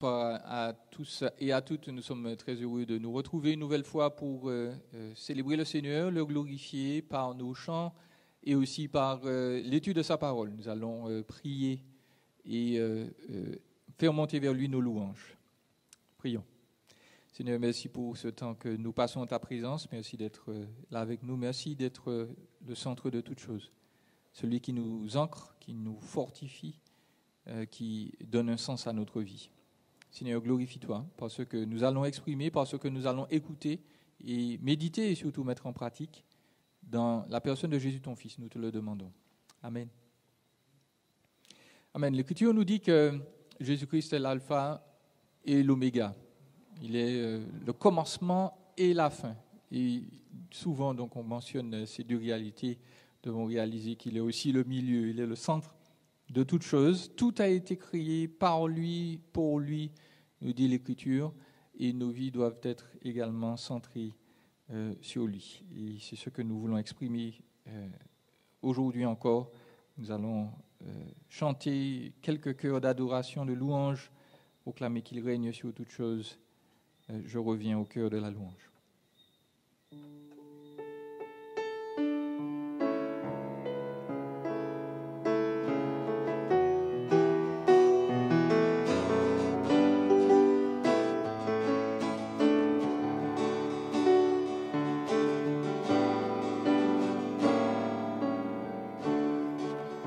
À tous et à toutes, nous sommes très heureux de nous retrouver une nouvelle fois pour célébrer le Seigneur, le glorifier par nos chants et aussi par l'étude de sa parole. Nous allons prier et faire monter vers lui nos louanges. Prions. Seigneur, merci pour ce temps que nous passons à ta présence. Merci d'être là avec nous. Merci d'être le centre de toutes choses. Celui qui nous ancre, qui nous fortifie, qui donne un sens à notre vie. Seigneur, glorifie-toi par ce que nous allons exprimer, par ce que nous allons écouter et méditer et surtout mettre en pratique dans la personne de Jésus, ton Fils. Nous te le demandons. Amen. Amen. L'Écriture nous dit que Jésus-Christ est l'alpha et l'oméga. Il est le commencement et la fin. Et souvent, donc, on mentionne ces deux réalités. Nous devons réaliser qu'il est aussi le milieu, il est le centre de toutes choses. Tout a été créé par lui, pour lui, nous dit l'Écriture, et nos vies doivent être également centrées sur lui. Et c'est ce que nous voulons exprimer aujourd'hui encore. Nous allons chanter quelques chœurs d'adoration, de louange, proclamer qu'il règne sur toutes choses. Je reviens au cœur de la louange.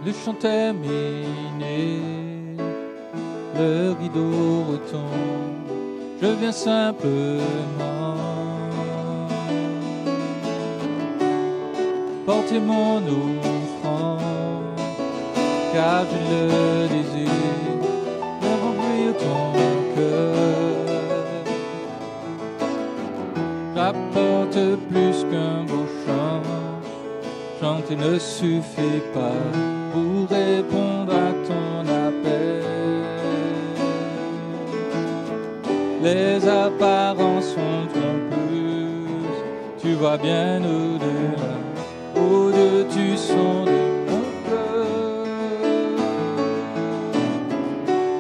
Le chant terminé, le rideau retombe, je viens simplement porter mon offrande, car je le désire, de remplir ton cœur. J'apporte plus qu'un beau chant, chanter ne suffit pas pour répondre à ton appel. Les apparences sont trompeuses, tu vois bien au-delà, au-dessus son de mon cœur.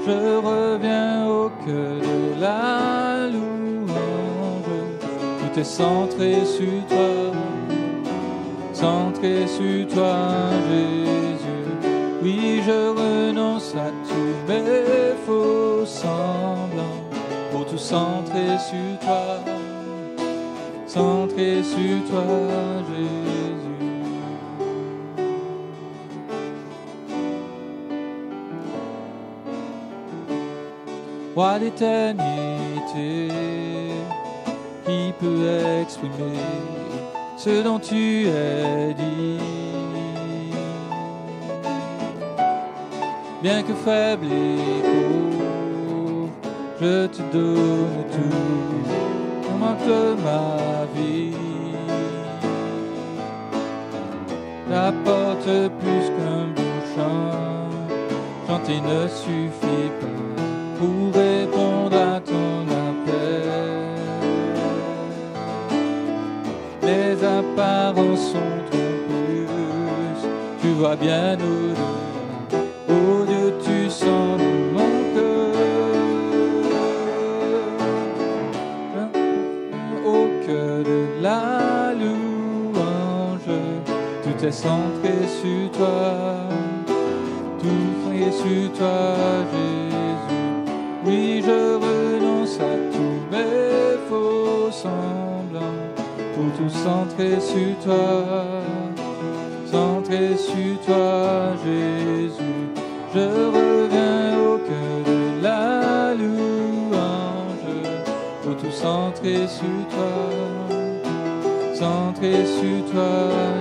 Je reviens au cœur de la louange, tout est centré sur toi, centré sur toi, Jésus. Oui, je renonce à tous mes faux semblants pour tout centrer sur toi, centrer sur toi, Jésus. Roi d'éternité, qui peut exprimer ce dont tu es dit? Bien que faible et pauvre, je te donne tout, au manque de ma vie. J'apporte plus qu'un beau chant, chanter ne suffit pas pour répondre à ton appel. Les apparences sont trompeuses, tu vois bien au-delà. Oh Dieu, tu sens mon cœur, au cœur de la louange, tout est centré sur toi, tout est sur toi, Jésus. Oui, je renonce à tous mes faux semblants, pour tout centrer sur toi, centré sur toi, Jésus. Je reviens au cœur de la louange, pour tout centrer sur toi, centré sur toi,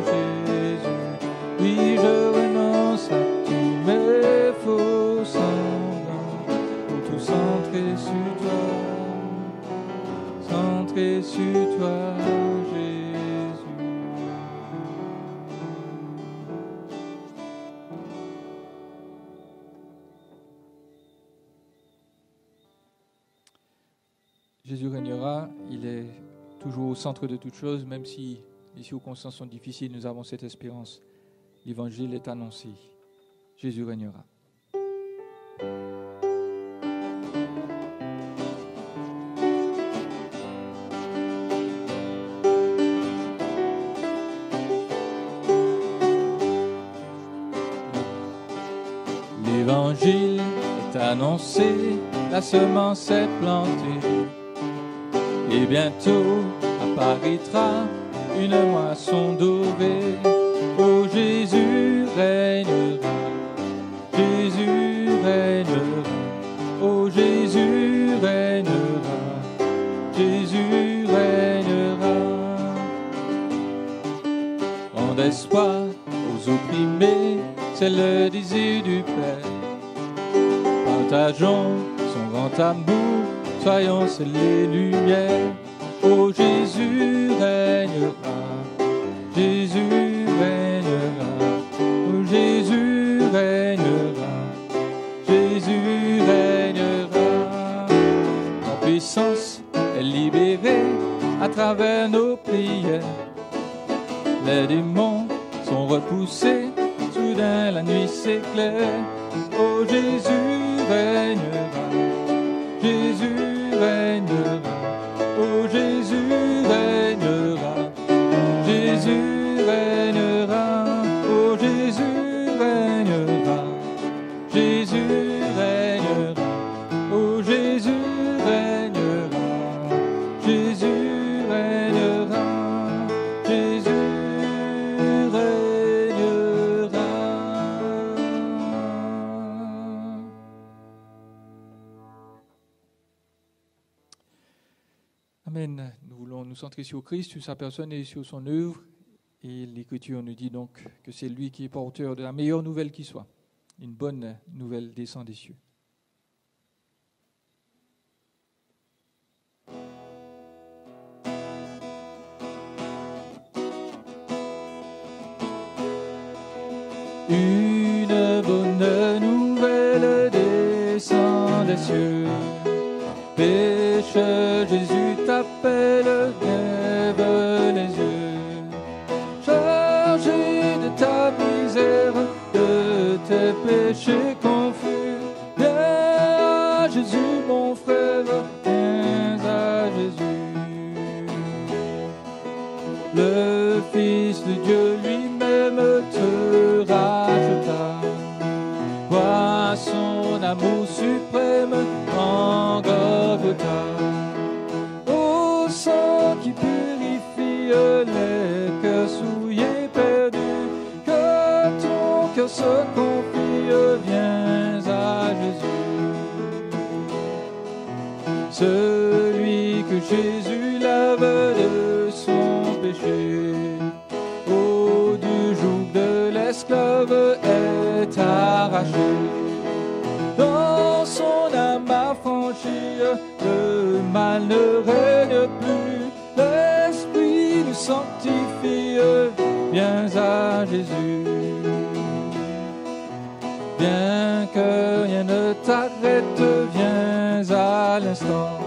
Jésus. Oui, je renonce à tous mes faux semblants, pour tout centrer sur toi, centré sur toi, Jésus. Jésus régnera, il est toujours au centre de toutes choses, même si les circonstances sont difficiles, nous avons cette espérance. L'évangile est annoncé. Jésus régnera. l'évangile est annoncé, la semence est plantée, et bientôt apparaîtra une moisson dorée. Oh, Jésus régnera, Jésus régnera, oh, Jésus régnera, Jésus régnera. En espoir aux opprimés, c'est le désir du Père. Partageons son grand amour, soyons les lumières. Oh, Jésus régnera, Jésus régnera, oh, Jésus régnera, Jésus régnera. La puissance est libérée à travers nos prières. Les démons sont repoussés, soudain la nuit s'éclaire. Oh, Jésus régnera, Jésus régnera, oh, Jésus régnera, Jésus régnera, oh, Jésus régnera, Jésus régnera, oh, Jésus régnera, Jésus régnera, Jésus régnera. Amen. Nous voulons nous centrer sur Christ, sur sa personne et sur son œuvre. Et l'Écriture nous dit donc que c'est lui qui est porteur de la meilleure nouvelle qui soit. Une bonne nouvelle descend des cieux. Une bonne nouvelle descend des cieux. Pécheur, Jésus t'appelle, lève les yeux. Chargé de ta misère, de tes péchés confus, viens à Jésus mon frère, viens à Jésus. Le Fils de Dieu lui-même te racheta. Vois son amour suprême en Golgotha. Au sang qui purifie les cœurs souillés, perdus, que ton cœur se confie, viens à Jésus. Celui que Jésus lave de son péché, au du joug de l'esclave est arraché. Dans son âme affranchie, le mal ne règne plus. L'Esprit nous sanctifie, viens à Jésus. Bien que rien ne t'arrête, viens à l'instant.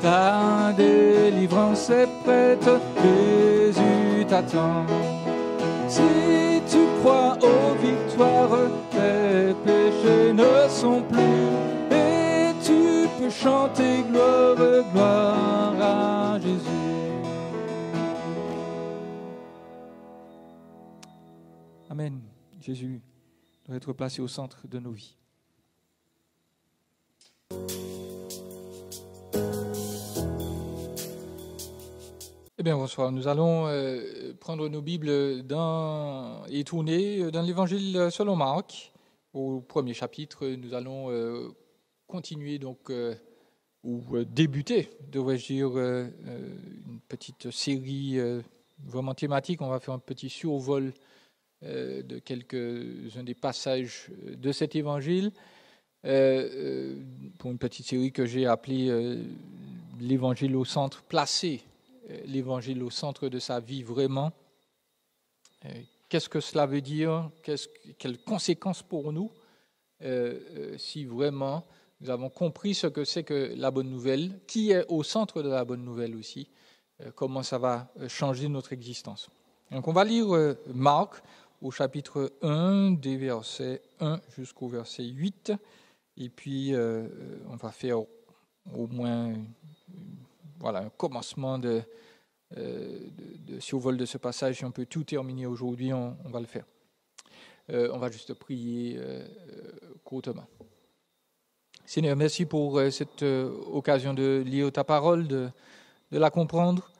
Ta délivrance est prête, Jésus t'attend. Si tu crois aux victoires, tes péchés ne sont plus, et tu peux chanter gloire, gloire à Jésus. Amen. Jésus doit être placé au centre de nos vies. Eh bien, bonsoir. Nous allons prendre nos Bibles et tourner dans l'Évangile selon Marc. Au premier chapitre, nous allons continuer donc, ou débuter, devrais-je dire, une petite série vraiment thématique. On va faire un petit survol de quelques-uns des passages de cet Évangile pour une petite série que j'ai appelée l'Évangile au centre, placé l'Évangile au centre de sa vie vraiment. Qu'est-ce que cela veut dire? Quelles conséquences pour nous si vraiment nous avons compris ce que c'est que la bonne nouvelle, qui est au centre de la bonne nouvelle aussi, comment ça va changer notre existence. Donc on va lire Marc au chapitre 1, des versets 1 jusqu'au verset 8, et puis on va faire au moins un commencement de survol de ce passage. Si on peut tout terminer aujourd'hui, on va le faire. On va juste prier courtement. Seigneur, merci pour cette occasion de lire ta parole, de la comprendre.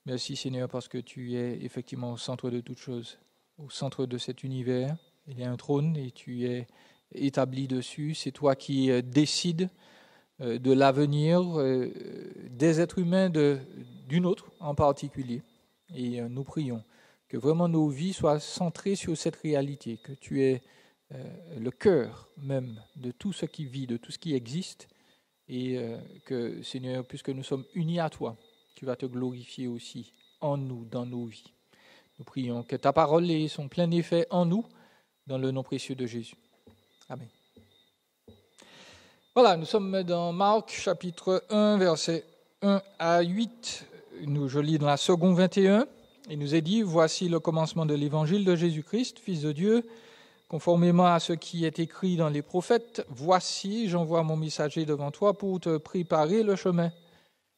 Merci Seigneur parce que tu es effectivement au centre de toutes choses, au centre de cet univers. Il y a un trône et tu es établi dessus. C'est toi qui décides de l'avenir des êtres humains, d'une autre en particulier. Et nous prions que vraiment nos vies soient centrées sur cette réalité, que tu es le cœur même de tout ce qui vit, de tout ce qui existe, et que, Seigneur, puisque nous sommes unis à toi, tu vas te glorifier aussi en nous, dans nos vies. Nous prions que ta parole ait son plein effet en nous, dans le nom précieux de Jésus. Amen. Voilà, nous sommes dans Marc, chapitre 1, versets 1 à 8. Je lis dans la seconde 21. Il nous est dit, « Voici le commencement de l'évangile de Jésus-Christ, Fils de Dieu, conformément à ce qui est écrit dans les prophètes. Voici, j'envoie mon messager devant toi pour te préparer le chemin.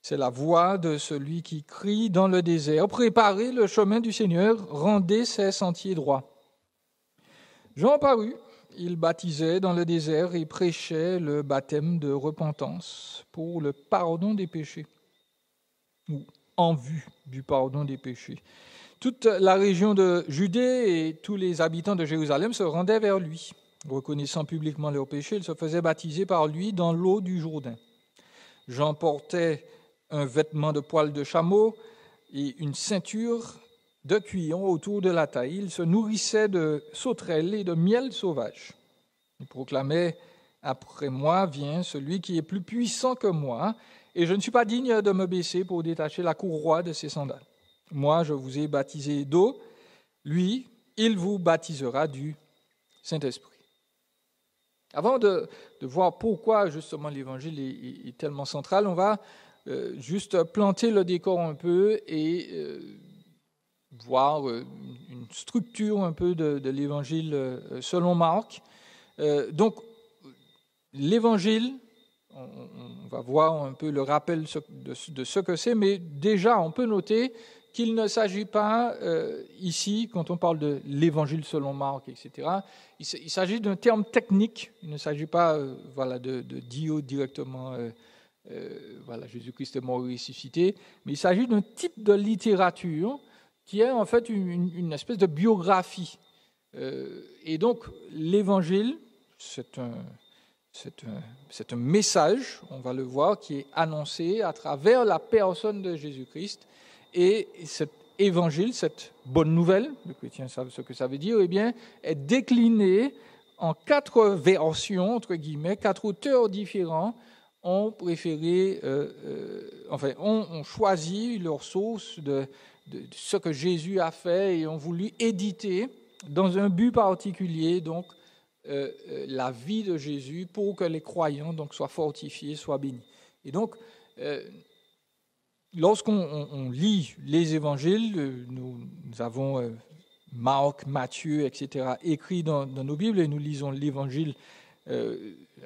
C'est la voix de celui qui crie dans le désert. Préparez le chemin du Seigneur, rendez ses sentiers droits. » Jean parut, il baptisait dans le désert et prêchait le baptême de repentance pour le pardon des péchés, ou en vue du pardon des péchés. Toute la région de Judée et tous les habitants de Jérusalem se rendaient vers lui. Reconnaissant publiquement leurs péchés, ils se faisaient baptiser par lui dans l'eau du Jourdain. Jean portait un vêtement de poil de chameau et une ceinture de cuillon autour de la taille. Il se nourrissait de sauterelles et de miel sauvage. Il proclamait « Après moi vient celui qui est plus puissant que moi, et je ne suis pas digne de me baisser pour détacher la courroie de ses sandales. Moi, je vous ai baptisé d'eau, lui, il vous baptisera du Saint-Esprit. » Avant de voir pourquoi justement l'évangile est tellement central, on va juste planter le décor un peu et voir une structure un peu de l'évangile selon Marc. Donc, l'évangile, on va voir un peu le rappel de ce que c'est, mais déjà on peut noter qu'il ne s'agit pas ici, quand on parle de l'évangile selon Marc, etc., il s'agit d'un terme technique, il ne s'agit pas de dire directement Jésus-Christ est mort et ressuscité, mais il s'agit d'un type de littérature qui est en fait une espèce de biographie. Et donc l'évangile, c'est un message, on va le voir, qui est annoncé à travers la personne de Jésus-Christ. Et cet évangile, cette bonne nouvelle, les chrétiens savent ce que ça veut dire, eh bien, est décliné en 4 versions, entre guillemets, 4 auteurs différents ont préféré, ont choisi leur source de ce que Jésus a fait et ont voulu éditer dans un but particulier, donc la vie de Jésus pour que les croyants donc soient fortifiés, soient bénis. Et donc, lorsqu'on lit les évangiles, nous avons Marc, Matthieu, etc., écrits dans nos Bibles, et nous lisons l'évangile.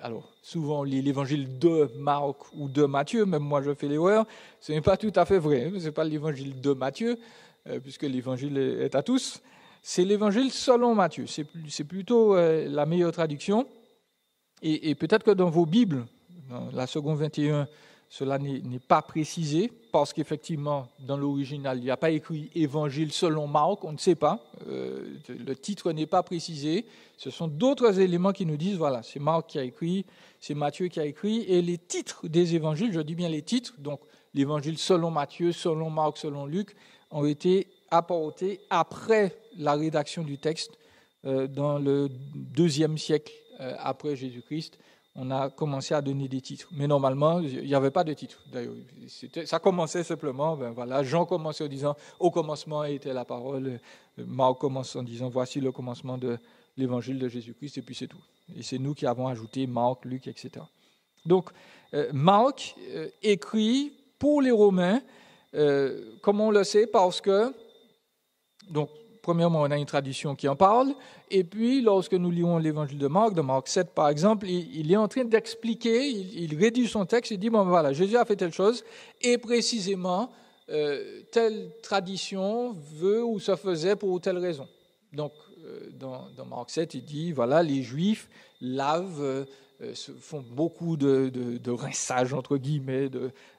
Alors, souvent, on lit l'évangile de Marc ou de Matthieu, même moi je fais l'erreur. Ce n'est pas tout à fait vrai, ce n'est pas l'évangile de Matthieu, puisque l'évangile est à tous. C'est l'évangile selon Matthieu, c'est plutôt la meilleure traduction. Et peut-être que dans vos Bibles, dans la seconde 21, cela n'est pas précisé, parce qu'effectivement, dans l'original, il n'y a pas écrit « Évangile selon Marc », on ne sait pas, le titre n'est pas précisé. Ce sont d'autres éléments qui nous disent, voilà, c'est Marc qui a écrit, c'est Matthieu qui a écrit, et les titres des évangiles, je dis bien les titres, donc l'évangile selon Matthieu, selon Marc, selon Luc, ont été apportés après la rédaction du texte dans le 2e siècle après Jésus-Christ. On a commencé à donner des titres. Mais normalement, il n'y avait pas de titre. D'ailleurs, ça commençait simplement, Jean commençait en disant « Au commencement était la parole ». Marc commence en disant « Voici le commencement de l'évangile de Jésus-Christ », et puis c'est tout. Et c'est nous qui avons ajouté Marc, Luc, etc. Donc, Marc écrit pour les Romains, comme on le sait, parce que, donc, premièrement, on a une tradition qui en parle, et puis lorsque nous lisons l'évangile de Marc 7 par exemple, il est en train d'expliquer, il rédige son texte, il dit, Jésus a fait telle chose, et précisément, telle tradition veut ou se faisait pour telle raison. Donc, dans Marc 7, il dit, voilà, les Juifs lavent, font beaucoup de rinçage, entre guillemets,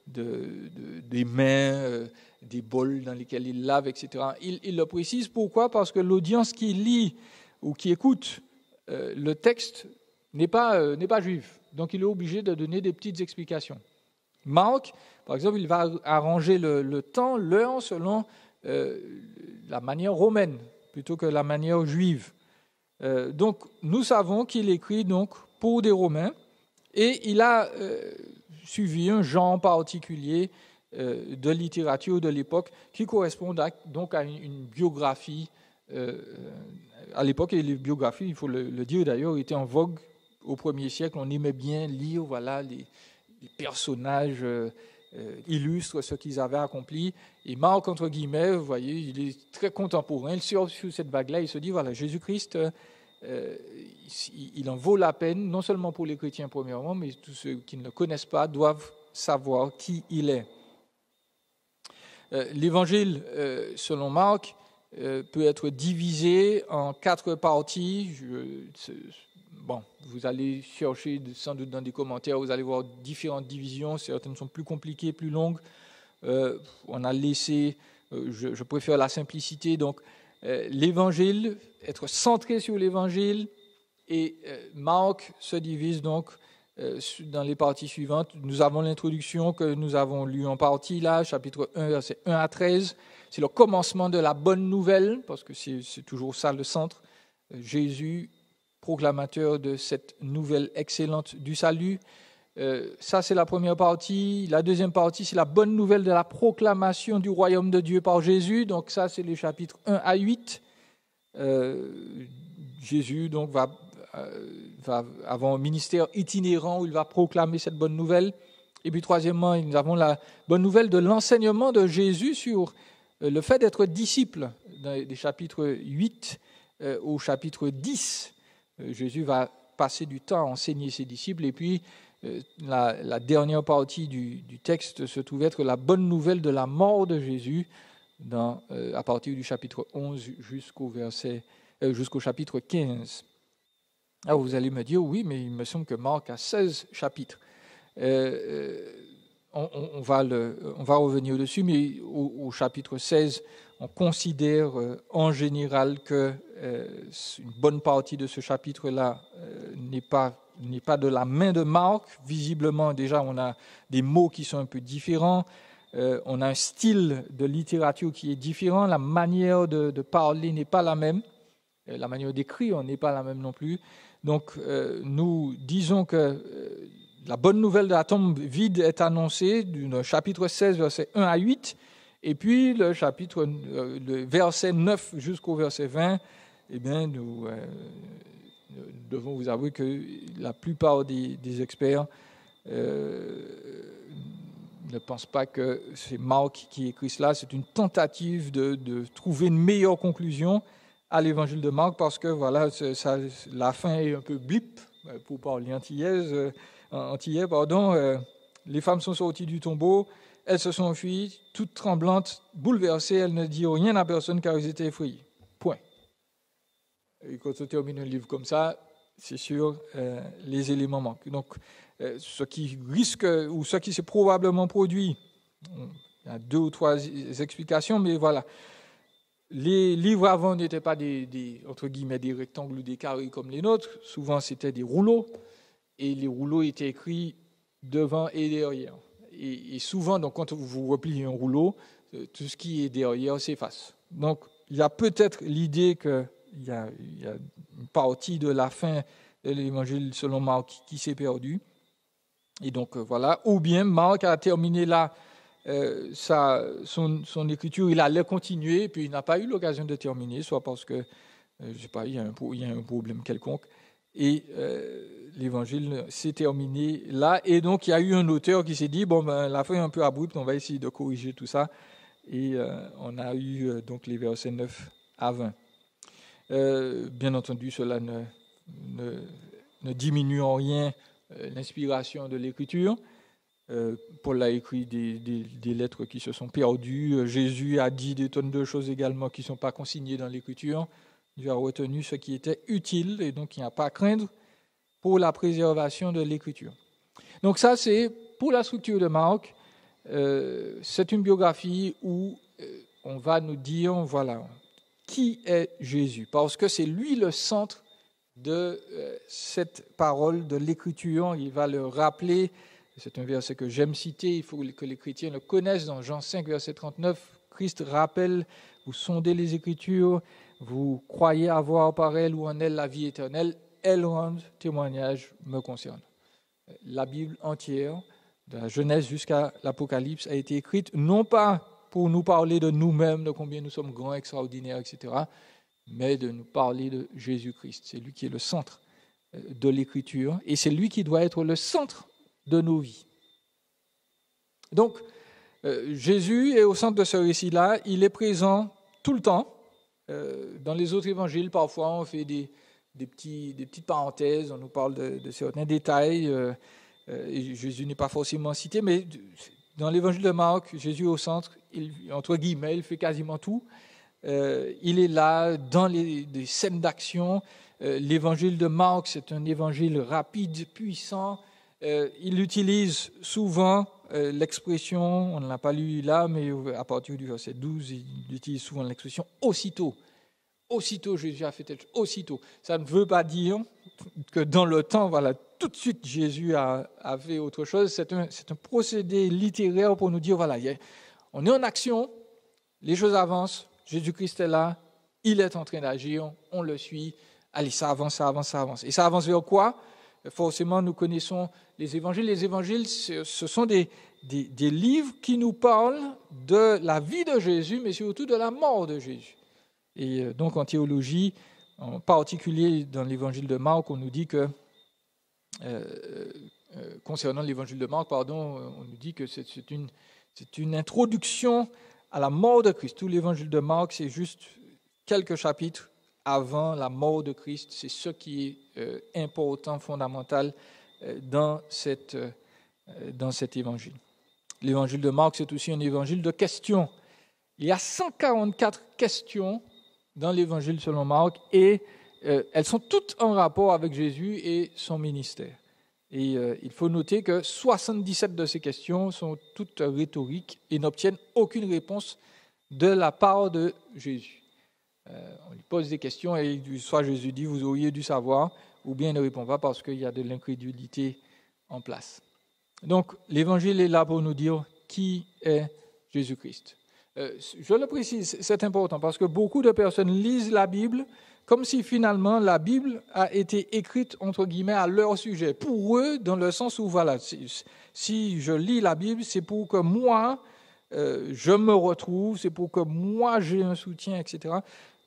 des mains, des bols dans lesquels ils lavent, etc. Il le précise, pourquoi ? Parce que l'audience qui lit ou qui écoute le texte n'est pas juive. Donc il est obligé de donner des petites explications. Marc, par exemple, il va arranger le temps, l'heure, selon la manière romaine, plutôt que la manière juive. Donc nous savons qu'il écrit donc pour des Romains, et il a suivi un genre particulier de littérature de l'époque qui correspond donc à une biographie. À l'époque, les biographies, il faut le dire d'ailleurs, étaient en vogue au 1er siècle. On aimait bien lire les personnages illustres, ce qu'ils avaient accompli. Et Marc, entre guillemets, vous voyez, il est très contemporain. Il sort sur cette vague-là, il se dit, voilà, Jésus-Christ, il en vaut la peine, non seulement pour les chrétiens premièrement, mais tous ceux qui ne le connaissent pas doivent savoir qui il est. L'évangile, selon Marc, peut être divisé en 4 parties. Vous allez chercher sans doute dans des commentaires, vous allez voir différentes divisions. Certaines sont plus compliquées, plus longues. On a laissé, je préfère la simplicité. Donc, l'évangile, être centré sur l'évangile, et Marc se divise donc dans les parties suivantes. Nous avons l'introduction que nous avons lue en partie là, chapitre 1, versets 1 à 13. C'est le commencement de la bonne nouvelle, parce que c'est toujours ça le centre. Jésus, proclamateur de cette nouvelle excellente du salut. Ça, c'est la première partie. La deuxième partie, c'est la bonne nouvelle de la proclamation du royaume de Dieu par Jésus. Donc ça, c'est les chapitres 1 à 8. Jésus donc va avoir un ministère itinérant où il va proclamer cette bonne nouvelle. Et puis troisièmement, nous avons la bonne nouvelle de l'enseignement de Jésus sur le fait d'être disciple. Des chapitres 8 au chapitre 10, Jésus va passer du temps à enseigner ses disciples. Et puis la dernière partie du texte se trouve être la bonne nouvelle de la mort de Jésus à partir du chapitre 11 jusqu'au chapitre 15. Alors vous allez me dire, oui, mais il me semble que Marc a 16 chapitres. On va revenir dessus, mais au chapitre 16, on considère en général que une bonne partie de ce chapitre-là n'est pas de la main de Marc. Visiblement, déjà, on a des mots qui sont un peu différents. On a un style de littérature qui est différent. La manière de parler n'est pas la même. La manière d'écrire n'est pas la même non plus. Donc, nous disons que la bonne nouvelle de la tombe vide est annoncée du chapitre 16, versets 1 à 8, et puis le verset 9 jusqu'au verset 20, eh bien, nous devons vous avouer que la plupart des experts ne pensent pas que c'est Marc qui écrit cela. C'est une tentative de trouver une meilleure conclusion à l'évangile de Marc, parce que voilà, la fin est un peu blip, pour parler antillais. Les femmes sont sorties du tombeau, elles se sont enfuies, toutes tremblantes, bouleversées, elles ne disent rien à personne car elles étaient effrayées. Point. Et quand on termine un livre comme ça, c'est sûr, les éléments manquent. Donc, ce qui risque, ou ce qui s'est probablement produit, il y a 2 ou 3 explications, mais voilà. Les livres avant n'étaient pas entre guillemets, des rectangles ou des carrés comme les nôtres. Souvent, c'était des rouleaux. Et les rouleaux étaient écrits devant et derrière. Et souvent, donc, quand vous repliez un rouleau, tout ce qui est derrière s'efface. Donc, il y a peut-être l'idée qu'il y a une partie de la fin de l'évangile selon Marc qui s'est perdue. Et donc, voilà. Ou bien, Marc a terminé là son écriture, il allait continuer, et puis il n'a pas eu l'occasion de terminer, soit parce que, je ne sais pas, il y a un problème quelconque. Et l'évangile s'est terminé là. Et donc, il y a eu un auteur qui s'est dit, la fin est un peu abrupte, on va essayer de corriger tout ça. Et on a eu donc les versets 9 à 20. Bien entendu, cela ne diminue en rien l'inspiration de l'écriture. Paul a écrit des lettres qui se sont perdues. Jésus a dit des tonnes de choses également qui ne sont pas consignées dans l'écriture. Dieu a retenu ce qui était utile et donc il n'y a pas à craindre pour la préservation de l'Écriture. Donc ça, c'est pour la structure de Marc. C'est une biographie où on va nous dire, voilà, qui est Jésus, parce que c'est lui le centre de cette parole de l'Écriture. Il va le rappeler, c'est un verset que j'aime citer, il faut que les chrétiens le connaissent. Dans Jean 5, verset 39, Christ rappelle, vous sondez les Écritures, vous croyez avoir par elles ou en elles la vie éternelle, elles rendent témoignage me concerne. La Bible entière, de la Genèse jusqu'à l'Apocalypse, a été écrite non pas pour nous parler de nous-mêmes, de combien nous sommes grands, extraordinaires, etc., mais de nous parler de Jésus-Christ. C'est lui qui est le centre de l'Écriture et c'est lui qui doit être le centre de nos vies. Donc, Jésus est au centre de ce récit-là, il est présent tout le temps. Dans les autres évangiles, parfois, on fait des petites parenthèses, on nous parle de certains détails. Et Jésus n'est pas forcément cité, mais dans l'évangile de Marc, Jésus est au centre, entre guillemets, il fait quasiment tout. Il est là dans les scènes d'action. L'évangile de Marc, c'est un évangile rapide, puissant. Il utilise souvent l'expression, on ne l'a pas lu là, mais à partir du verset 12, il utilise souvent l'expression « aussitôt ». Aussitôt, Jésus a fait telle chose. Aussitôt. Ça ne veut pas dire que dans le temps, voilà, tout de suite, Jésus a fait autre chose. C'est un procédé littéraire pour nous dire, voilà, on est en action, les choses avancent, Jésus-Christ est là, il est en train d'agir, on le suit. Allez, ça avance, ça avance, ça avance. Et ça avance vers quoi ? Forcément, nous connaissons les évangiles. Les évangiles, ce sont des livres qui nous parlent de la vie de Jésus, mais surtout de la mort de Jésus. Et donc, en théologie, en particulier dans l'évangile de Marc, on nous dit que, concernant l'évangile de Marc, on nous dit que c'est une introduction à la mort de Christ. Tout l'évangile de Marc, c'est juste quelques chapitres avant la mort de Christ. C'est ce qui est important, fondamental dans cet évangile. L'évangile de Marc, c'est aussi un évangile de questions. Il y a 144 questions dans l'évangile selon Marc, et elles sont toutes en rapport avec Jésus et son ministère. Et il faut noter que 77 de ces questions sont toutes rhétoriques et n'obtiennent aucune réponse de la part de Jésus. On lui pose des questions et soit Jésus dit « vous auriez dû savoir », ou bien il ne répond pas parce qu'il y a de l'incrédulité en place. Donc l'évangile est là pour nous dire qui est Jésus-Christ. Je le précise, c'est important parce que beaucoup de personnes lisent la Bible comme si finalement la Bible a été écrite entre guillemets à leur sujet. Pour eux, dans le sens où voilà, si je lis la Bible, c'est pour que moi, je me retrouve, c'est pour que moi j'ai un soutien, etc.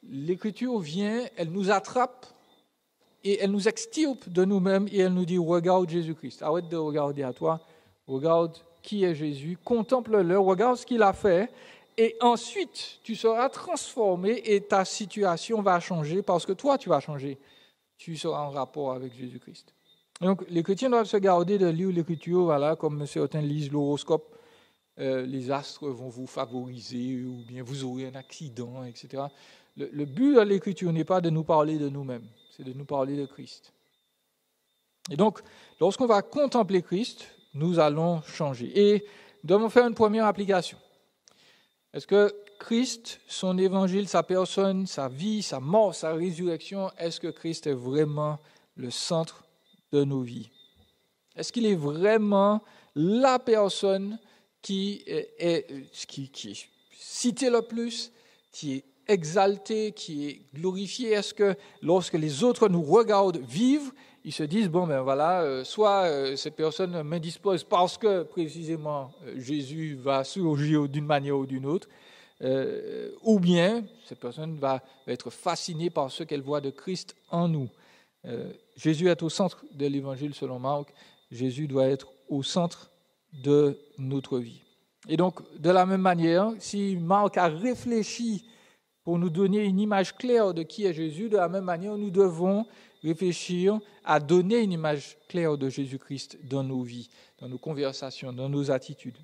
L'Écriture vient, elle nous attrape et elle nous extirpe de nous-mêmes et elle nous dit regarde Jésus-Christ, arrête de regarder à toi, regarde qui est Jésus, contemple-le, regarde ce qu'il a fait. Et ensuite, tu seras transformé et ta situation va changer parce que toi, tu vas changer. Tu seras en rapport avec Jésus-Christ. Donc, les chrétiens doivent se garder de lire l'Écriture, voilà, comme certains lisent l'horoscope. Les astres vont vous favoriser ou bien vous aurez un accident, etc. Le but de l'Écriture n'est pas de nous parler de nous-mêmes, c'est de nous parler de Christ. Et donc, lorsqu'on va contempler Christ, nous allons changer. Et nous devons faire une première application. Est-ce que Christ, son évangile, sa personne, sa vie, sa mort, sa résurrection, est-ce que Christ est vraiment le centre de nos vies? Est-ce qu'il est vraiment la personne qui est citée le plus, qui est exaltée, qui est glorifiée? Est-ce que lorsque les autres nous regardent vivre, ils se disent, bon ben voilà, soit cette personne m'indispose parce que précisément Jésus va surgir d'une manière ou d'une autre, ou bien cette personne va être fascinée par ce qu'elle voit de Christ en nous. Jésus est au centre de l'évangile selon Marc, Jésus doit être au centre de notre vie. Et donc, de la même manière, si Marc a réfléchi pour nous donner une image claire de qui est Jésus, de la même manière, nous devons réfléchir à donner une image claire de Jésus-Christ dans nos vies, dans nos conversations, dans nos attitudes.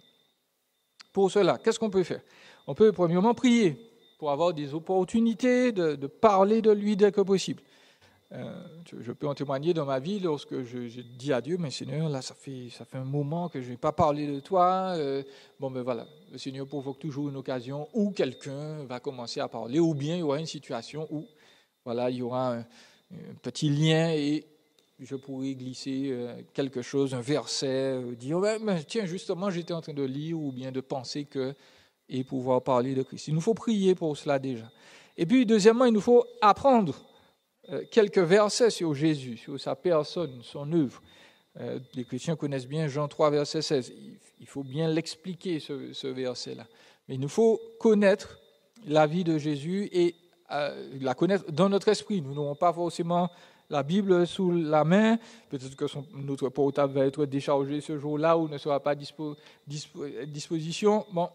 Pour cela, qu'est-ce qu'on peut faire? On peut premièrement prier pour avoir des opportunités de parler de lui dès que possible. Je peux en témoigner dans ma vie lorsque je dis à Dieu, mais Seigneur, là, ça fait un moment que je n'ai pas parlé de toi. Voilà, le Seigneur provoque toujours une occasion où quelqu'un va commencer à parler, ou bien il y aura une situation où, voilà, il y aura un petit lien et je pourrais glisser quelque chose, un verset, dire, tiens, justement, j'étais en train de lire ou bien de penser que, et pouvoir parler de Christ. Il nous faut prier pour cela déjà. Et puis, deuxièmement, il nous faut apprendre quelques versets sur Jésus, sur sa personne, son œuvre. Les chrétiens connaissent bien Jean 3, verset 16. Il faut bien l'expliquer, ce verset-là. Mais il nous faut connaître la vie de Jésus et la connaître dans notre esprit. Nous n'aurons pas forcément la Bible sous la main. Peut-être que notre portable va être déchargé ce jour-là ou ne sera pas à disposition. Bon,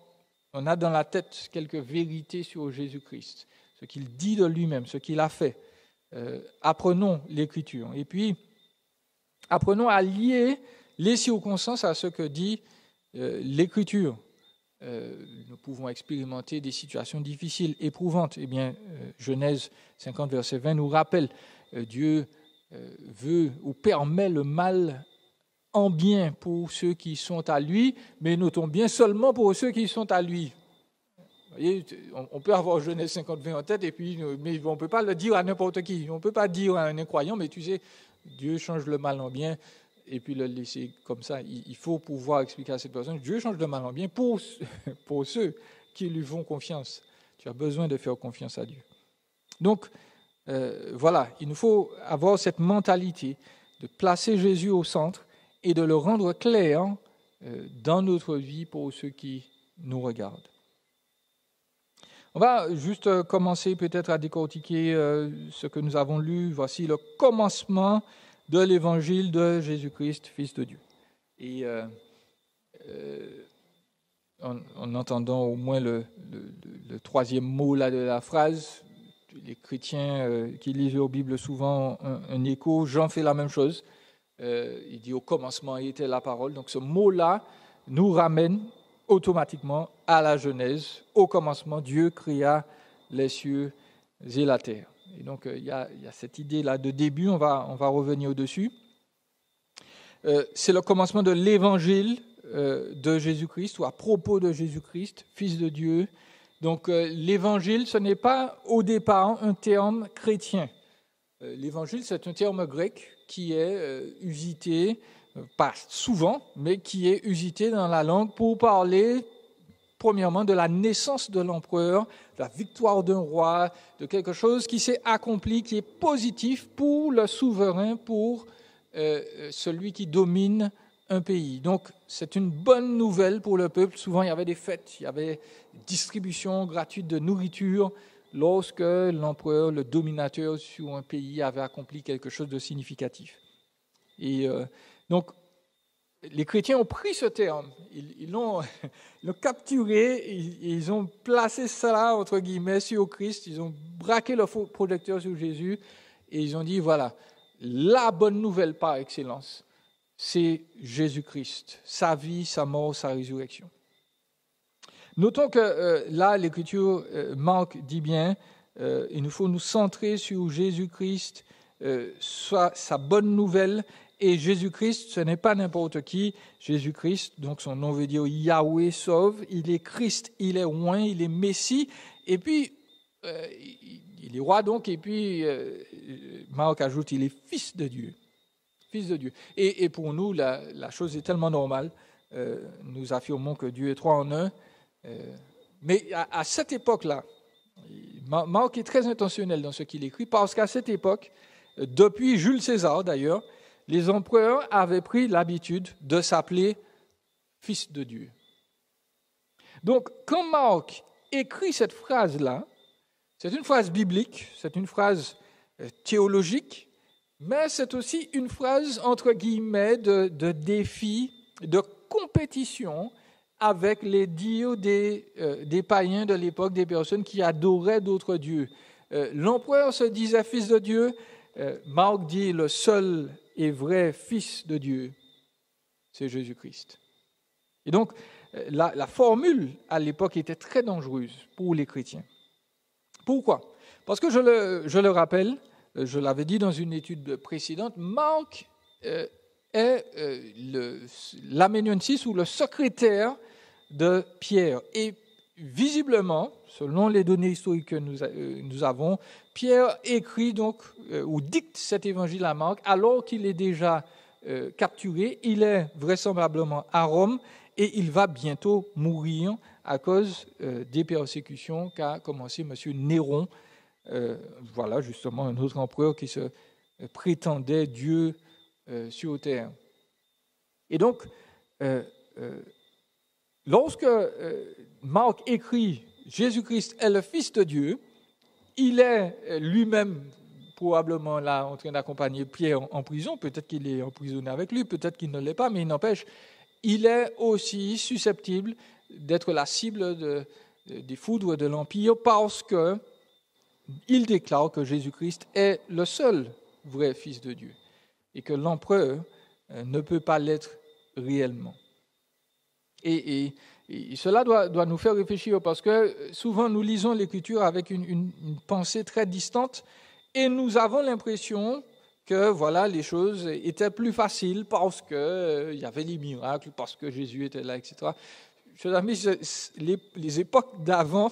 on a dans la tête quelques vérités sur Jésus-Christ, ce qu'il dit de lui-même, ce qu'il a fait. Apprenons l'Écriture. Et puis, apprenons à lier les circonstances à ce que dit l'Écriture. Nous pouvons expérimenter des situations difficiles, éprouvantes. Eh bien, Genèse 50, verset 20 nous rappelle Dieu veut ou permet le mal en bien pour ceux qui sont à lui, mais notons bien seulement pour ceux qui sont à lui. Vous voyez, on peut avoir Genèse 50, 20 en tête, mais on ne peut pas le dire à n'importe qui. On ne peut pas dire à un incroyant, mais tu sais, Dieu change le mal en bien, et puis le laisser comme ça. Il faut pouvoir expliquer à cette personne, Dieu change le mal en bien pour ceux qui lui font confiance. Tu as besoin de faire confiance à Dieu. Donc, voilà, il nous faut avoir cette mentalité de placer Jésus au centre et de le rendre clair dans notre vie pour ceux qui nous regardent. On va juste commencer peut-être à décortiquer ce que nous avons lu. Voici le commencement de l'évangile de Jésus-Christ, Fils de Dieu. Et en entendant au moins le troisième mot là de la phrase, les chrétiens qui lisent leur Bible souvent ont un écho. Jean fait la même chose. Il dit au commencement était la parole. Donc ce mot-là nous ramène automatiquement à la Genèse. Au commencement, Dieu créa les cieux et la terre. Et donc il y a cette idée-là de début, on va revenir au-dessus. C'est le commencement de l'évangile de Jésus-Christ, ou à propos de Jésus-Christ, Fils de Dieu. Donc l'évangile, ce n'est pas au départ un terme chrétien. L'évangile, c'est un terme grec qui est usité, pas souvent, mais qui est usité dans la langue pour parler, premièrement, de la naissance de l'empereur, de la victoire d'un roi, de quelque chose qui s'est accompli, qui est positif pour le souverain, pour celui qui domine un pays. Donc, c'est une bonne nouvelle pour le peuple. Souvent, il y avait des fêtes, il y avait distribution gratuite de nourriture lorsque l'empereur, le dominateur sur un pays, avait accompli quelque chose de significatif. Et donc, les chrétiens ont pris ce terme, ils l'ont capturé, ils ont placé cela, entre guillemets, sur Christ, ils ont braqué le projecteur sur Jésus, et ils ont dit, voilà, la bonne nouvelle par excellence, c'est Jésus-Christ, sa vie, sa mort, sa résurrection. Notons que là, l'Écriture, Marc dit bien, il nous faut nous centrer sur Jésus-Christ, sa bonne nouvelle. Et Jésus-Christ, ce n'est pas n'importe qui. Jésus-Christ, donc son nom veut dire Yahweh sauve. Il est Christ, il est oint, il est Messie. Et puis, il est roi donc. Et puis, Marc ajoute, il est Fils de Dieu. Fils de Dieu. Et pour nous, la chose est tellement normale. Nous affirmons que Dieu est trois en un. Mais à cette époque-là, Marc est très intentionnel dans ce qu'il écrit, parce qu'à cette époque, depuis Jules César d'ailleurs, les empereurs avaient pris l'habitude de s'appeler Fils de Dieu. Donc, quand Marc écrit cette phrase-là, c'est une phrase biblique, c'est une phrase théologique, mais c'est aussi une phrase, entre guillemets, de défi, de compétition avec les dires des païens de l'époque, des personnes qui adoraient d'autres dieux. L'empereur se disait Fils de Dieu, Marc dit le seul et vrai Fils de Dieu, c'est Jésus-Christ. Et donc, la formule à l'époque était très dangereuse pour les chrétiens. Pourquoi? Parce que je le rappelle, je l'avais dit dans une étude précédente, Marc est l'amanuensis ou le secrétaire de Pierre. Et visiblement, selon les données historiques que nous avons, Pierre écrit donc ou dicte cet évangile à Marc alors qu'il est déjà capturé. Il est vraisemblablement à Rome et il va bientôt mourir à cause des persécutions qu'a commencé M. Néron. Voilà justement un autre empereur qui se prétendait Dieu sur terre. Et donc, lorsque Marc écrit « Jésus-Christ est le Fils de Dieu », il est lui-même probablement là en train d'accompagner Pierre en prison. Peut-être qu'il est emprisonné avec lui, peut-être qu'il ne l'est pas, mais il n'empêche, il est aussi susceptible d'être la cible des foudres de l'Empire parce qu'il déclare que Jésus-Christ est le seul vrai Fils de Dieu et que l'empereur ne peut pas l'être réellement. Et cela doit nous faire réfléchir parce que souvent nous lisons l'Écriture avec une pensée très distante et nous avons l'impression que voilà, les choses étaient plus faciles parce qu'il y avait les miracles, parce que Jésus était là, etc. Chers amis, les époques d'avant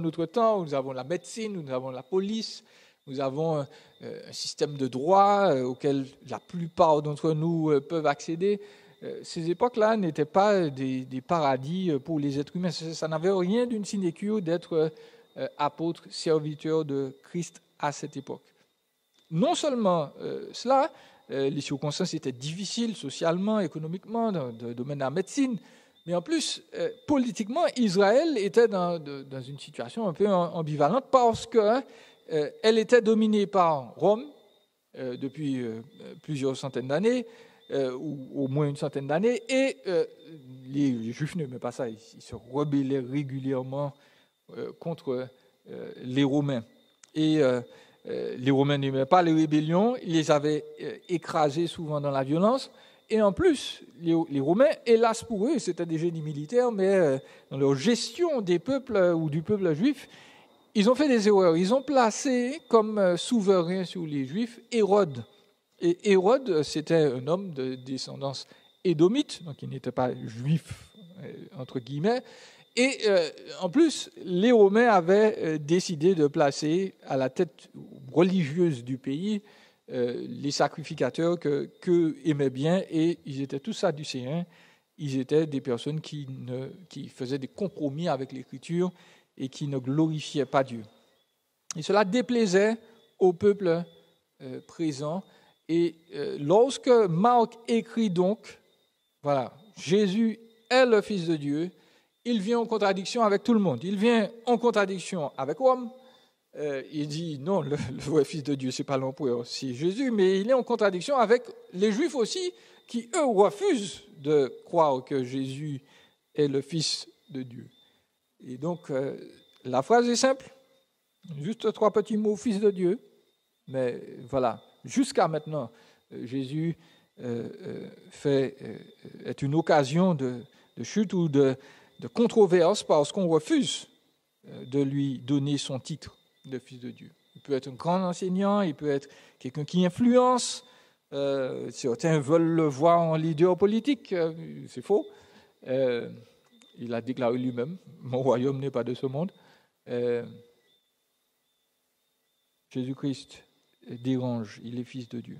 notre temps, où nous avons la médecine, où nous avons la police, nous avons un système de droit auquel la plupart d'entre nous peuvent accéder. Ces époques-là n'étaient pas des paradis pour les êtres humains. Ça n'avait rien d'une sinécure d'être apôtre, serviteur de Christ à cette époque. Non seulement cela, les circonstances étaient difficiles socialement, économiquement, dans le domaine de la médecine, mais en plus, politiquement, Israël était dans une situation un peu ambivalente parce qu'elle était dominée par Rome depuis plusieurs centaines d'années, ou au moins une centaine d'années, et les Juifs n'aimaient pas ça, ils se rebellaient régulièrement contre les Romains. Et les Romains n'aimaient pas les rébellions, ils les avaient écrasés souvent dans la violence, et en plus, les Romains, hélas pour eux, c'était des génies militaires, mais dans leur gestion des peuples ou du peuple juif, ils ont fait des erreurs. Ils ont placé comme souverain sur les Juifs Hérode. Et Hérode, c'était un homme de descendance édomite, donc il n'était pas juif, entre guillemets. Et en plus, les Romains avaient décidé de placer à la tête religieuse du pays les sacrificateurs qu'eux aimaient bien, et ils étaient tous sadducéens. Ils étaient des personnes qui faisaient des compromis avec l'Écriture et qui ne glorifiaient pas Dieu. Et cela déplaisait au peuple présent. Et lorsque Marc écrit donc, voilà, Jésus est le Fils de Dieu, il vient en contradiction avec tout le monde. Il vient en contradiction avec Rome. Il dit non, le vrai Fils de Dieu, c'est pas l'empereur, c'est Jésus, mais il est en contradiction avec les Juifs aussi, qui eux refusent de croire que Jésus est le Fils de Dieu. Et donc la phrase est simple, juste 3 petits mots, Fils de Dieu, mais voilà. Jusqu'à maintenant, Jésus est une occasion de chute ou de controverse parce qu'on refuse de lui donner son titre de Fils de Dieu. Il peut être un grand enseignant, il peut être quelqu'un qui influence. Certains veulent le voir en leader politique, c'est faux. Il a déclaré lui-même, mon royaume n'est pas de ce monde. Jésus-Christ dérange, il est Fils de Dieu.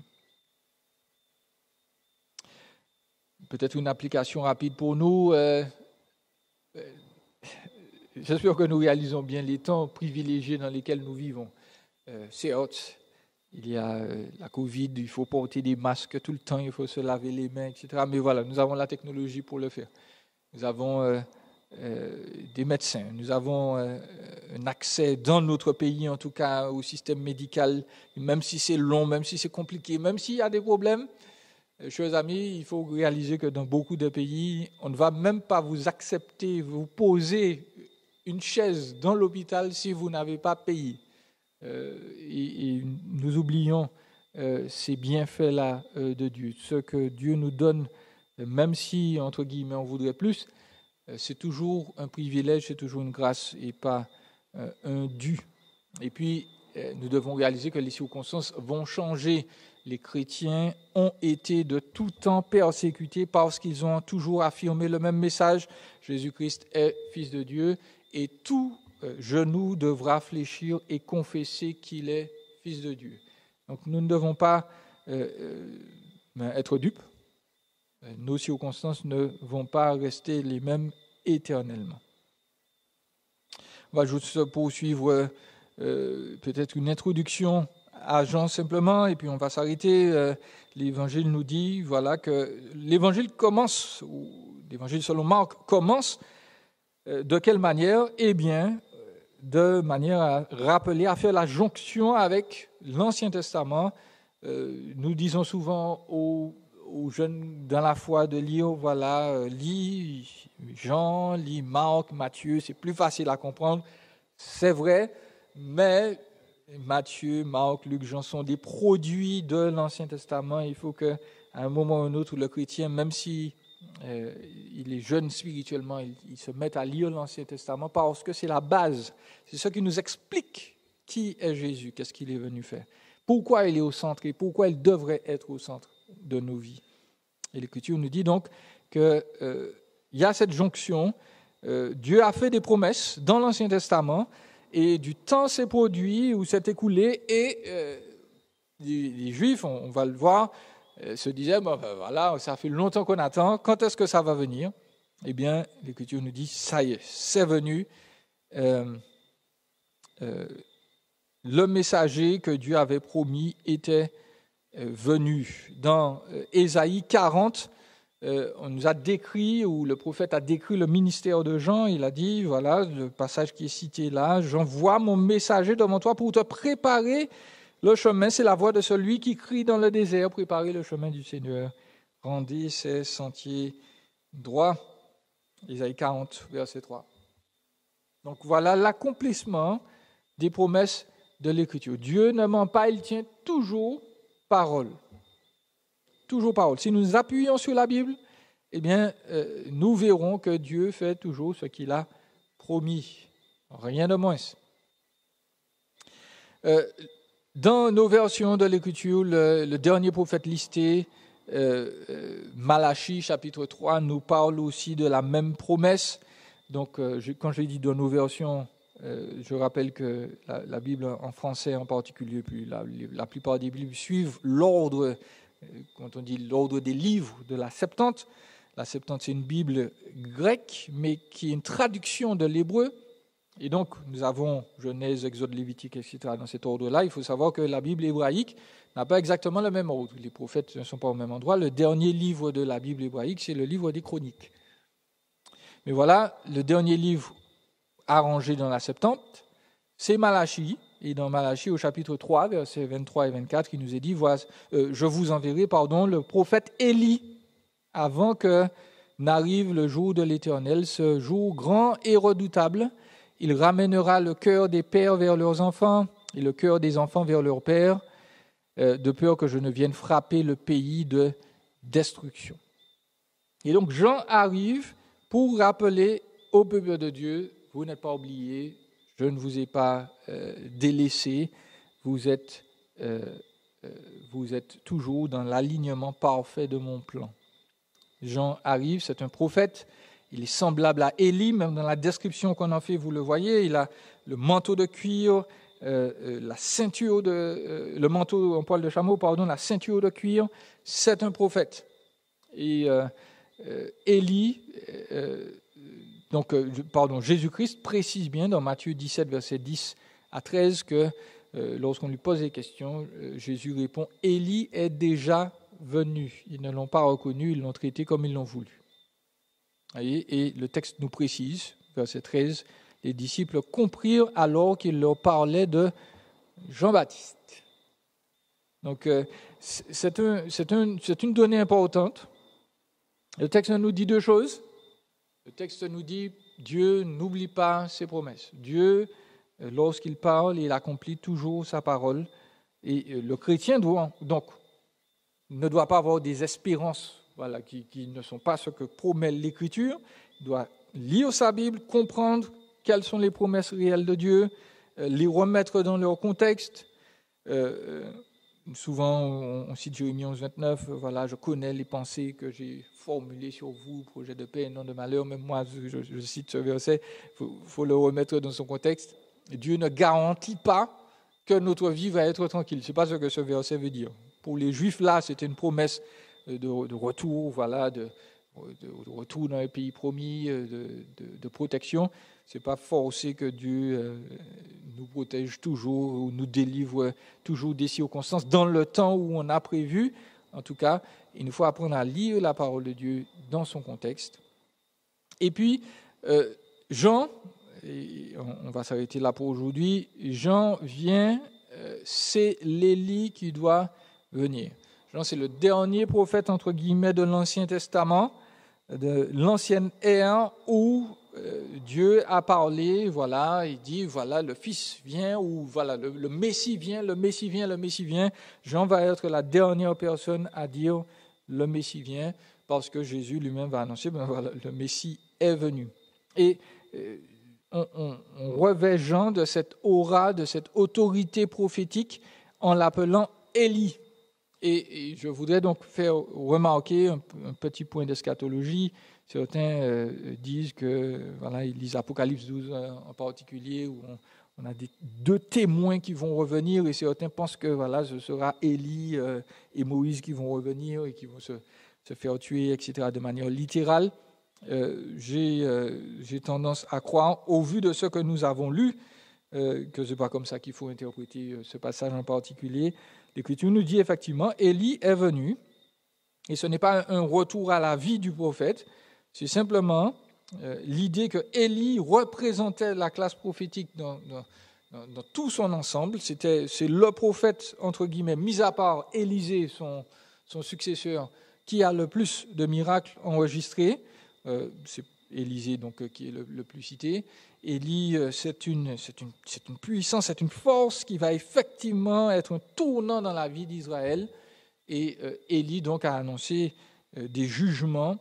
Peut-être une application rapide pour nous. J'espère que nous réalisons bien les temps privilégiés dans lesquels nous vivons. Certes, il y a la Covid, il faut porter des masques tout le temps, il faut se laver les mains, etc. Mais voilà, nous avons la technologie pour le faire. Nous avons des médecins, nous avons un accès dans notre pays, en tout cas, au système médical, même si c'est long, même si c'est compliqué, même s'il y a des problèmes. Chers amis, il faut réaliser que dans beaucoup de pays, on ne va même pas vous accepter, vous poser une chaise dans l'hôpital si vous n'avez pas payé. Et nous oublions ces bienfaits-là de Dieu. Ce que Dieu nous donne, même si, entre guillemets, on voudrait plus, c'est toujours un privilège, c'est toujours une grâce et pas un dû Et puis, nous devons réaliser que les circonstances vont changer. Les chrétiens ont été de tout temps persécutés parce qu'ils ont toujours affirmé le même message. Jésus-Christ est Fils de Dieu et tout genou devra fléchir et confesser qu'il est Fils de Dieu. Donc nous ne devons pas être dupes. Nos circonstances ne vont pas rester les mêmes éternellement. On va juste poursuivre peut-être une introduction à Jean simplement, et puis on va s'arrêter. L'Évangile nous dit voilà, que l'Évangile commence, ou l'Évangile selon Marc commence, de quelle manière? Eh bien, de manière à rappeler, à faire la jonction avec l'Ancien Testament. Nous disons souvent aux jeunes dans la foi de lire, voilà, lis Jean, lis Marc, Matthieu, c'est plus facile à comprendre. C'est vrai, mais Matthieu, Marc, Luc, Jean sont des produits de l'Ancien Testament. Il faut qu'à un moment ou un autre, le chrétien, même si il est jeune spirituellement, il se mette à lire l'Ancien Testament parce que c'est la base. C'est ce qui nous explique qui est Jésus, qu'est-ce qu'il est venu faire, pourquoi il est au centre et pourquoi il devrait être au centre de nos vies. Et l'Écriture nous dit donc qu'il y a cette jonction. Dieu a fait des promesses dans l'Ancien Testament et du temps s'est produit ou s'est écoulé et les Juifs, on va le voir, se disaient voilà, ça fait longtemps qu'on attend, quand est-ce que ça va venir? Eh bien, l'Écriture nous dit ça y est, c'est venu. Le messager que Dieu avait promis était venu. Dans Ésaïe 40, on nous a décrit, ou le prophète a décrit le ministère de Jean. Il a dit, voilà, le passage qui est cité là, j'envoie mon messager devant toi pour te préparer le chemin. C'est la voix de celui qui crie dans le désert, préparez le chemin du Seigneur, rendez ses sentiers droits. Ésaïe 40, verset 3. Donc voilà l'accomplissement des promesses de l'Écriture. Dieu ne ment pas, il tient toujours parole. Toujours parole. Si nous nous appuyons sur la Bible, eh bien, nous verrons que Dieu fait toujours ce qu'il a promis. Rien de moins. Dans nos versions de l'Écriture, le dernier prophète listé, Malachie, chapitre 3, nous parle aussi de la même promesse. Donc, quand je dis dans nos versions, je rappelle que la Bible en français en particulier, puis la plupart des Bibles suivent l'ordre, quand on dit l'ordre des livres de la Septante. La Septante, c'est une Bible grecque, mais qui est une traduction de l'hébreu. Et donc, nous avons Genèse, Exode, Lévitique, etc. dans cet ordre-là. Il faut savoir que la Bible hébraïque n'a pas exactement le même ordre. Les prophètes ne sont pas au même endroit. Le dernier livre de la Bible hébraïque, c'est le livre des Chroniques. Mais voilà, le dernier livre arrangé dans la Septante, c'est Malachie. Et dans Malachie, au chapitre 3, versets 23 et 24, il nous est dit, je vous enverrai, le prophète Élie, avant que n'arrive le jour de l'Éternel, ce jour grand et redoutable. Il ramènera le cœur des pères vers leurs enfants et le cœur des enfants vers leurs pères, de peur que je ne vienne frapper le pays de destruction. Et donc Jean arrive pour rappeler au peuple de Dieu, vous n'êtes pas oubliés, je ne vous ai pas délaissé, vous êtes toujours dans l'alignement parfait de mon plan. Jean arrive, c'est un prophète, il est semblable à Élie, même dans la description qu'on en fait, vous le voyez, il a le manteau de cuir, la ceinture le manteau en poil de chameau, la ceinture de cuir, c'est un prophète. Et Élie, Jésus-Christ précise bien dans Matthieu 17, versets 10 à 13 que lorsqu'on lui pose des questions, Jésus répond « Élie est déjà venu. Ils ne l'ont pas reconnu, ils l'ont traité comme ils l'ont voulu. » Et le texte nous précise, verset 13, « Les disciples comprirent alors qu'il leur parlait de Jean-Baptiste. » Donc, c'est une donnée importante. Le texte nous dit deux choses. Le texte nous dit Dieu n'oublie pas ses promesses. Dieu, lorsqu'il parle, il accomplit toujours sa parole. Et le chrétien ne doit pas avoir des espérances qui ne sont pas ce que promet l'Écriture. Il doit lire sa Bible, comprendre quelles sont les promesses réelles de Dieu, les remettre dans leur contexte. Souvent, on cite Jérémie 11, 29, voilà, je connais les pensées que j'ai formulées sur vous, projet de paix et non de malheur. Même moi, je cite ce verset, il faut le remettre dans son contexte. Dieu ne garantit pas que notre vie va être tranquille. Ce n'est pas ce que ce verset veut dire. Pour les Juifs, là, c'était une promesse de retour, voilà, de retour dans les pays promis, de protection. Ce n'est pas forcé que Dieu nous protège toujours ou nous délivre toujours des circonstances dans le temps où on a prévu. En tout cas, il nous faut apprendre à lire la parole de Dieu dans son contexte. Et puis, Jean, et on va s'arrêter là pour aujourd'hui, Jean vient, c'est l'Élie qui doit venir. Jean, c'est le dernier prophète, entre guillemets, de l'Ancien Testament, de l'ancienne ère où Dieu a parlé, voilà, il dit, voilà, le Fils vient, ou voilà, le Messie vient, le Messie vient, le Messie vient. Jean va être la dernière personne à dire, le Messie vient, parce que Jésus lui-même va annoncer, ben voilà, le Messie est venu. Et on revêt Jean de cette aura, de cette autorité prophétique, en l'appelant Élie. Et je voudrais donc faire remarquer un petit point d'eschatologie. Certains disent que, voilà, ils lisent Apocalypse 12 en particulier, où on a deux témoins qui vont revenir, et certains pensent que voilà, ce sera Élie et Moïse qui vont revenir et qui vont se faire tuer, etc., de manière littérale. J'ai tendance à croire, au vu de ce que nous avons lu, que ce n'est pas comme ça qu'il faut interpréter ce passage en particulier. L'Écriture nous dit effectivement, Élie est venu, et ce n'est pas un retour à la vie du prophète, c'est simplement l'idée que Élie représentait la classe prophétique dans tout son ensemble. C'est le prophète, entre guillemets, mis à part Élisée, son successeur, qui a le plus de miracles enregistrés. C'est Élisée donc, qui est le plus cité. Élie, c'est une puissance, c'est une force qui va effectivement être un tournant dans la vie d'Israël. Et Élie donc a annoncé des jugements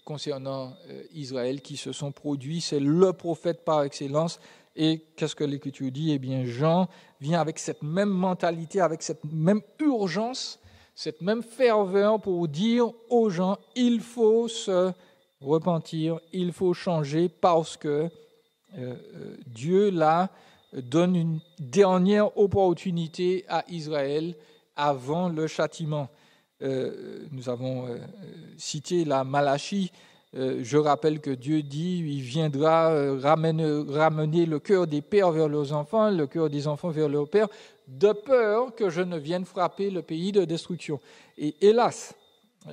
concernant Israël qui se sont produits. C'est le prophète par excellence. Et qu'est-ce que l'Écriture dit ? Eh bien, Jean vient avec cette même mentalité, avec cette même urgence, cette même ferveur pour dire aux gens, il faut se repentir, il faut changer parce que Dieu, là, donne une dernière opportunité à Israël avant le châtiment. Nous avons cité la Malachie. Je rappelle que Dieu dit, il viendra ramener le cœur des pères vers leurs enfants, le cœur des enfants vers leurs pères, de peur que je ne vienne frapper le pays de destruction. Et hélas,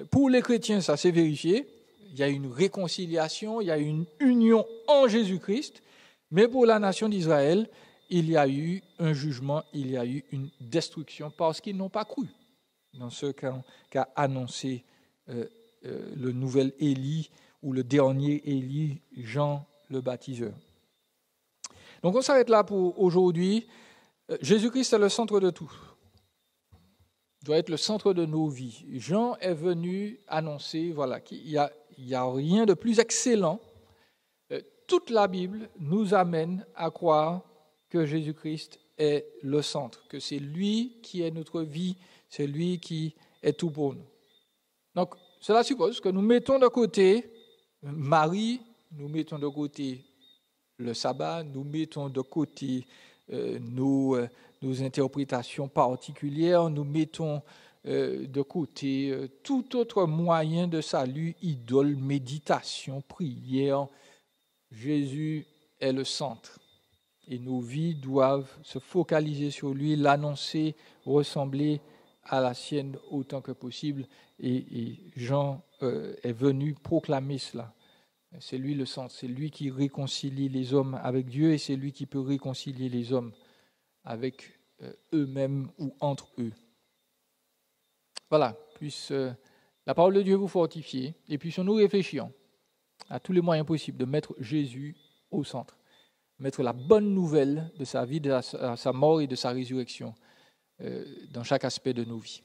pour les chrétiens, ça s'est vérifié. Il y a une réconciliation, il y a une union en Jésus-Christ, mais pour la nation d'Israël, il y a eu un jugement, il y a eu une destruction parce qu'ils n'ont pas cru dans ce qu'a annoncé le nouvel Élie ou le dernier Élie, Jean le baptiseur. Donc on s'arrête là pour aujourd'hui. Jésus-Christ est le centre de tout. Il doit être le centre de nos vies. Jean est venu annoncer voilà, qu'il n'y a rien de plus excellent. Toute la Bible nous amène à croire que Jésus-Christ est le centre, que c'est lui qui est notre vie, c'est lui qui est tout pour nous. Donc, cela suppose que nous mettons de côté Marie, nous mettons de côté le sabbat, nous mettons de côté nos interprétations particulières, nous mettons de côté tout autre moyen de salut, idole, méditation, prière. Jésus est le centre et nos vies doivent se focaliser sur lui, l'annoncer, ressembler à la sienne autant que possible. Et Jean est venu proclamer cela. C'est lui le centre, c'est lui qui réconcilie les hommes avec Dieu et c'est lui qui peut réconcilier les hommes avec eux-mêmes ou entre eux. Voilà, puisse la parole de Dieu vous fortifier et puissions-nous réfléchir à tous les moyens possibles de mettre Jésus au centre, mettre la bonne nouvelle de sa vie, de sa mort et de sa résurrection dans chaque aspect de nos vies.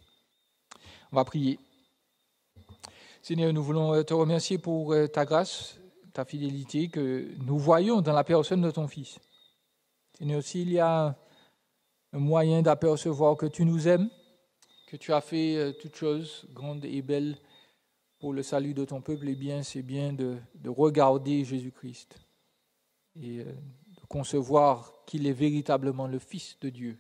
On va prier. Seigneur, nous voulons te remercier pour ta grâce, ta fidélité que nous voyons dans la personne de ton Fils. Seigneur, s'il y a un moyen d'apercevoir que tu nous aimes, que tu as fait toutes choses grandes et belles pour le salut de ton peuple, eh bien, c'est bien de regarder Jésus-Christ et de concevoir qu'il est véritablement le Fils de Dieu.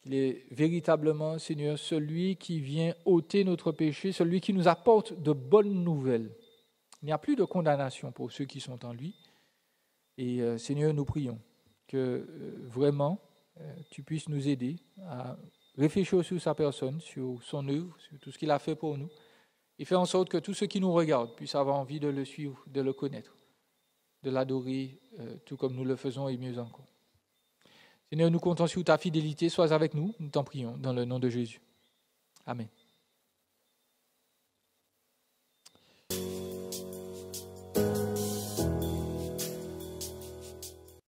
Il est véritablement, Seigneur, celui qui vient ôter notre péché, celui qui nous apporte de bonnes nouvelles. Il n'y a plus de condamnation pour ceux qui sont en lui. Et Seigneur, nous prions que vraiment tu puisses nous aider à réfléchir sur sa personne, sur son œuvre, sur tout ce qu'il a fait pour nous, et faire en sorte que tous ceux qui nous regardent puissent avoir envie de le suivre, de le connaître, de l'adorer, tout comme nous le faisons et mieux encore. Seigneur, nous comptons sur ta fidélité. Sois avec nous, nous t'en prions, dans le nom de Jésus. Amen.